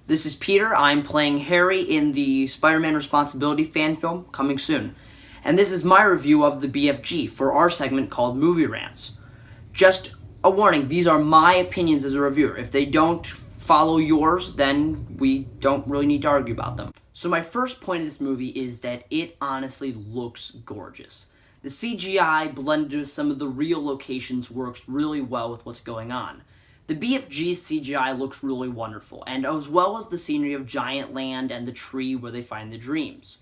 This is Peter. I'm playing Harry in the Spider-Man Responsibility fan film coming soon. And this is my review of the BFG for our segment called Movie Rants. Just a warning, these are my opinions as a reviewer. If they don't follow yours, then we don't really need to argue about them. So my first point of this movie is that it honestly looks gorgeous. The CGI blended with some of the real locations works really well with what's going on. The BFG CGI looks really wonderful, and as well as the scenery of Giant Land and the tree where they find the dreams.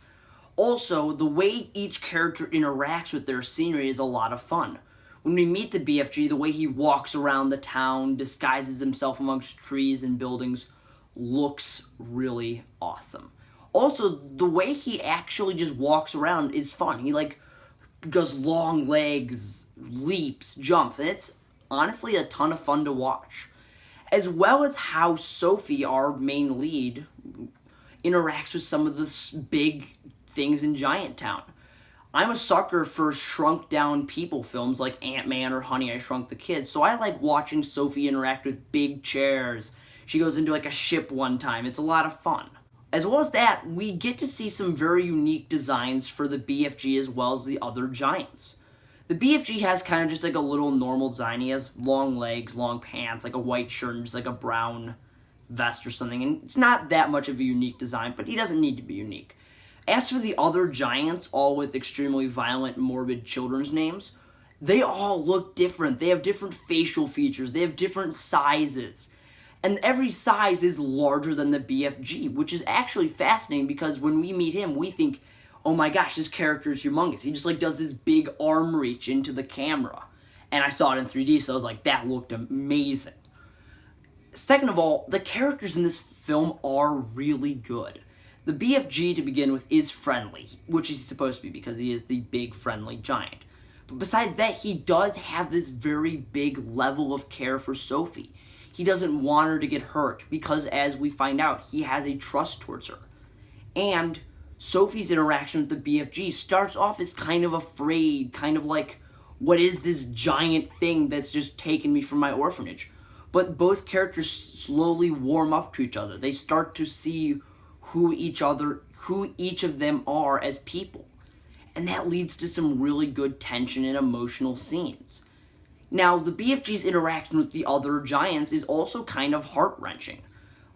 Also, the way each character interacts with their scenery is a lot of fun. When we meet the BFG, the way he walks around the town, disguises himself amongst trees and buildings, looks really awesome. Also, the way he actually just walks around is fun. He does long legs, leaps, jumps, and it's honestly a ton of fun to watch. As well as how Sophie, our main lead, interacts with some of the big things in Giant Town. I'm a sucker for shrunk down people films like Ant-Man or Honey, I Shrunk the Kids, so I like watching Sophie interact with big chairs. She goes into a ship one time. It's a lot of fun. As well as that, we get to see some very unique designs for the BFG as well as the other giants. The BFG has kind of just a little normal design. He has long legs, long pants, a white shirt, and just a brown vest or something. And it's not that much of a unique design, but he doesn't need to be unique. As for the other giants, all with extremely violent, morbid children's names, they all look different. They have different facial features. They have different sizes. And every size is larger than the BFG, which is actually fascinating because when we meet him, we think, oh my gosh, this character is humongous. He just does this big arm reach into the camera. And I saw it in 3D, so I was like, that looked amazing. Second of all, the characters in this film are really good. The BFG, to begin with, is friendly, which he's supposed to be because he is the big friendly giant. But besides that, he does have this very big level of care for Sophie. He doesn't want her to get hurt because, as we find out, he has a trust towards her. And Sophie's interaction with the BFG starts off as kind of afraid, kind of what is this giant thing that's just taken me from my orphanage? But both characters slowly warm up to each other. They start to see who each of them are as people. And that leads to some really good tension and emotional scenes. Now, the BFG's interaction with the other giants is also kind of heart-wrenching.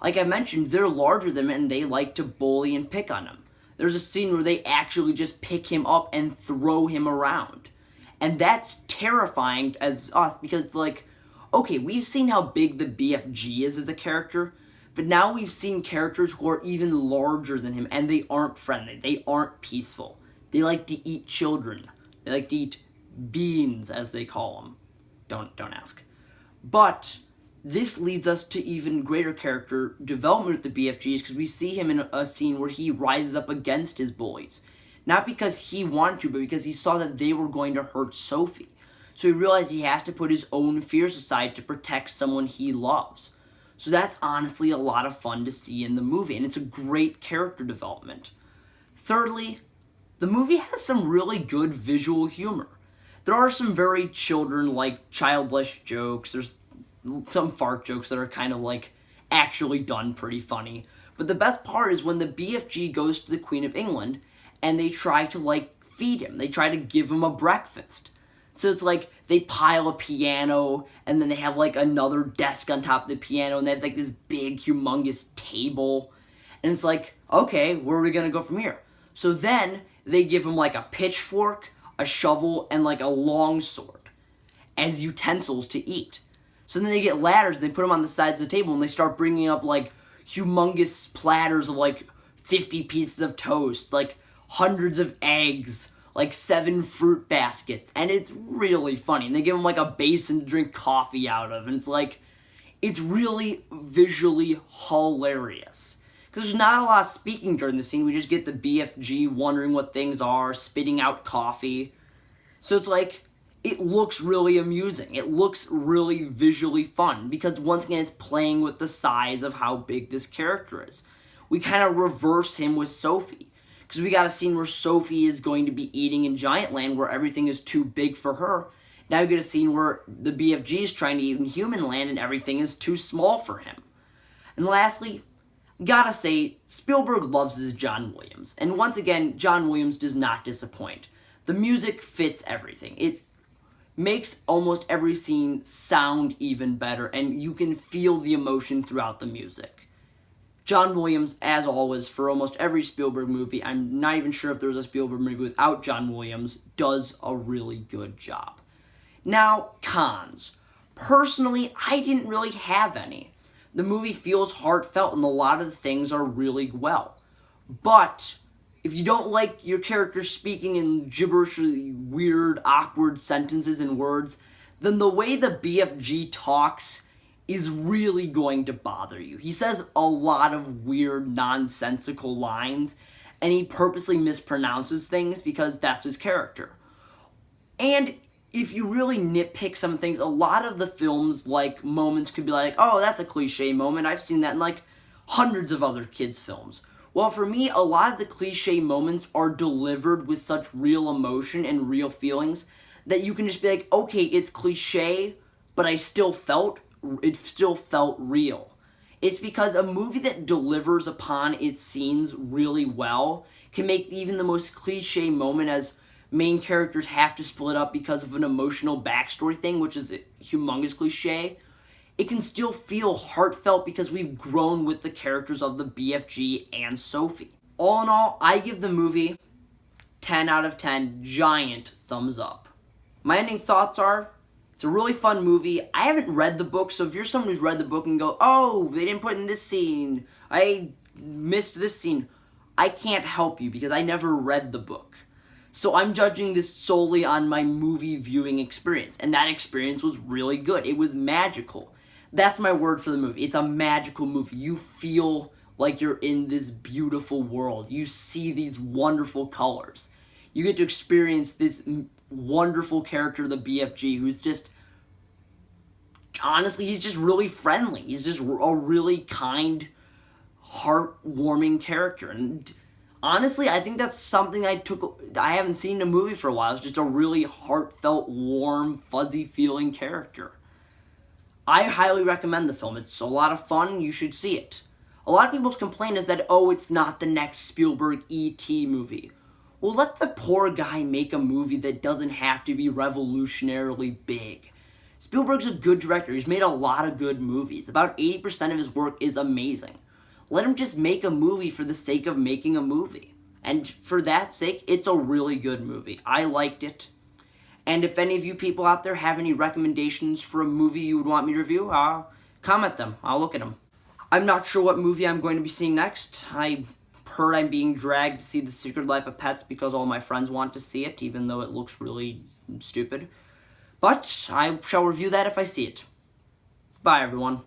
Like I mentioned, they're larger than him and they like to bully and pick on him. There's a scene where they actually just pick him up and throw him around. And that's terrifying as us because it's okay, we've seen how big the BFG is as a character, but now we've seen characters who are even larger than him and they aren't friendly. They aren't peaceful. They like to eat children. They like to eat beans, as they call them. Don't ask. But this leads us to even greater character development with the BFGs because we see him in a scene where he rises up against his bullies. Not because he wanted to, but because he saw that they were going to hurt Sophie. So he realized he has to put his own fears aside to protect someone he loves. So that's honestly a lot of fun to see in the movie, and it's a great character development. Thirdly, the movie has some really good visual humor. There are some very childish jokes. There's some fart jokes that are kind of actually done pretty funny. But the best part is when the BFG goes to the Queen of England and they try to feed him. They try to give him a breakfast. So it's they pile a piano and then they have another desk on top of the piano and they have this big humongous table. And it's okay, where are we going to go from here? So then they give him a pitchfork, a shovel, and a long sword as utensils to eat. So then they get ladders and they put them on the sides of the table and they start bringing up humongous platters of 50 pieces of toast, hundreds of eggs, 7 fruit baskets, and it's really funny. And they give him a basin to drink coffee out of, and it's really visually hilarious. Because there's not a lot of speaking during the scene. We just get the BFG wondering what things are, spitting out coffee. So it's it looks really amusing. It looks really visually fun because once again, it's playing with the size of how big this character is. We kind of reverse him with Sophie because we got a scene where Sophie is going to be eating in Giant Land where everything is too big for her. Now we get a scene where the BFG is trying to eat in Human Land and everything is too small for him. And lastly, Gotta say, Spielberg loves his John Williams. And once again, John Williams does not disappoint. The music fits everything. It makes almost every scene sound even better, and you can feel the emotion throughout the music. John Williams, as always, for almost every Spielberg movie, I'm not even sure if there's a Spielberg movie without John Williams, does a really good job. Now, cons. Personally, I didn't really have any. The movie feels heartfelt and a lot of the things are really well. But if you don't like your character speaking in gibberishly weird, awkward sentences and words, then the way the BFG talks is really going to bother you. He says a lot of weird, nonsensical lines, and he purposely mispronounces things because that's his character. And if you really nitpick some things, a lot of the film's like moments could be like, oh, that's a cliche moment. I've seen that in like hundreds of other kids' films. Well, for me, a lot of the cliche moments are delivered with such real emotion and real feelings that you can just be like, okay, it's cliche, but it still felt real. It's because a movie that delivers upon its scenes really well can make even the most cliche moment, as main characters have to split up because of an emotional backstory thing, which is a humongous cliche, it can still feel heartfelt because we've grown with the characters of the BFG and Sophie. All in all, I give the movie 10 out of 10 giant thumbs up. My ending thoughts are, it's a really fun movie. I haven't read the book, so if you're someone who's read the book and go, oh, they didn't put in this scene, I missed this scene, I can't help you because I never read the book. So I'm judging this solely on my movie viewing experience, and that experience was really good. It was magical. That's my word for the movie. It's a magical movie. You feel like you're in this beautiful world. You see these wonderful colors. You get to experience this wonderful character, the BFG, who's just, honestly, he's just really friendly. He's just a really kind, heartwarming character. And honestly, I think that's something I haven't seen in a movie for a while. It's just a really heartfelt, warm, fuzzy feeling character. I highly recommend the film. It's a lot of fun. You should see it. A lot of people's complaint is that, oh, it's not the next Spielberg E.T. movie. Well, let the poor guy make a movie that doesn't have to be revolutionarily big. Spielberg's a good director. He's made a lot of good movies. About 80% of his work is amazing. Let him just make a movie for the sake of making a movie. And for that sake, it's a really good movie. I liked it. And if any of you people out there have any recommendations for a movie you would want me to review, comment them. I'll look at them. I'm not sure what movie I'm going to be seeing next. I heard I'm being dragged to see The Secret Life of Pets because all my friends want to see it, even though it looks really stupid. But I shall review that if I see it. Bye, everyone.